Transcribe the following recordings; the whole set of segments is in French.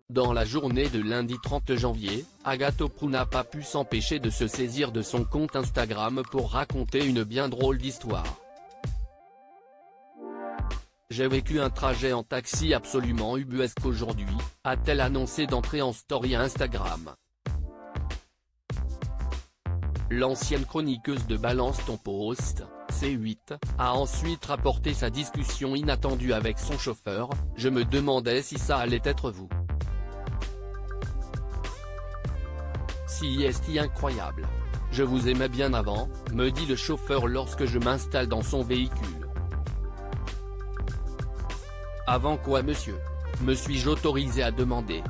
Dans la journée de lundi 30 janvier, Agathe Oprou n'a pas pu s'empêcher de se saisir de son compte Instagram pour raconter une bien drôle d'histoire. J'ai vécu un trajet en taxi absolument ubuesque aujourd'hui, a-t-elle annoncé d'entrée en story Instagram. L'ancienne chroniqueuse de Balance ton post, C8, a ensuite rapporté sa discussion inattendue avec son chauffeur. Je me demandais si ça allait être vous. Si est incroyable. Je vous aimais bien avant, me dit le chauffeur lorsque je m'installe dans son véhicule. Avant quoi monsieur? Me suis-je autorisé à demander.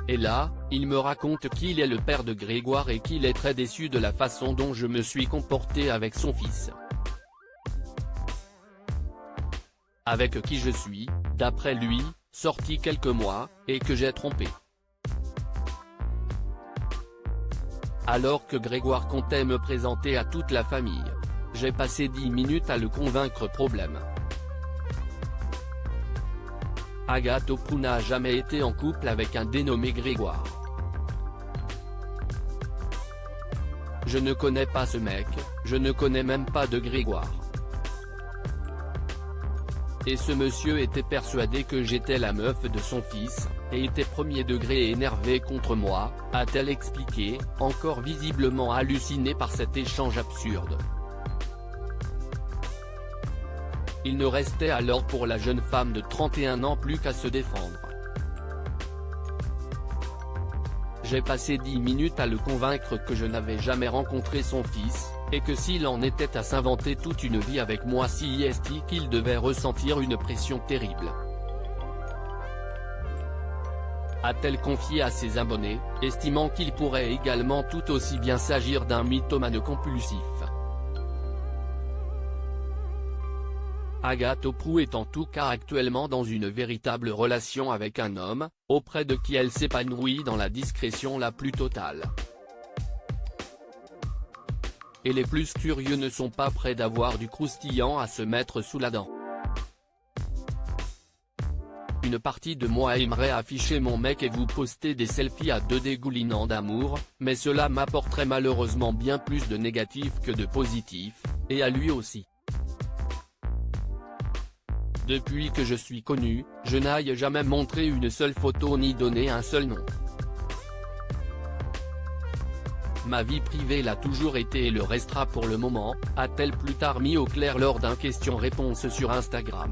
Et là, il me raconte qu'il est le père de Grégoire et qu'il est très déçu de la façon dont je me suis comporté avec son fils. Avec qui je suis, d'après lui, sorti quelques mois, et que j'ai trompé. Alors que Grégoire comptait me présenter à toute la famille. J'ai passé 10 minutes à le convaincre. Problème. Agathe Oprou n'a jamais été en couple avec un dénommé Grégoire. Je ne connais pas ce mec, je ne connais même pas de Grégoire. Et ce monsieur était persuadé que j'étais la meuf de son fils, et était premier degré et énervé contre moi, a-t-elle expliqué, encore visiblement hallucinée par cet échange absurde. Il ne restait alors pour la jeune femme de 31 ans plus qu'à se défendre. J'ai passé 10 minutes à le convaincre que je n'avais jamais rencontré son fils, et que s'il en était à s'inventer toute une vie avec moi si est qu'il devait ressentir une pression terrible. A-t-elle confié à ses abonnés, estimant qu'il pourrait également tout aussi bien s'agir d'un mythomane compulsif. Agathe Oprou est en tout cas actuellement dans une véritable relation avec un homme, auprès de qui elle s'épanouit dans la discrétion la plus totale. Et les plus curieux ne sont pas près d'avoir du croustillant à se mettre sous la dent. Une partie de moi aimerait afficher mon mec et vous poster des selfies à deux dégoulinants d'amour, mais cela m'apporterait malheureusement bien plus de négatif que de positif, et à lui aussi. Depuis que je suis connu, je n'aille jamais montré une seule photo ni donné un seul nom. Ma vie privée l'a toujours été et le restera pour le moment, a-t-elle plus tard mis au clair lors d'un question-réponse sur Instagram.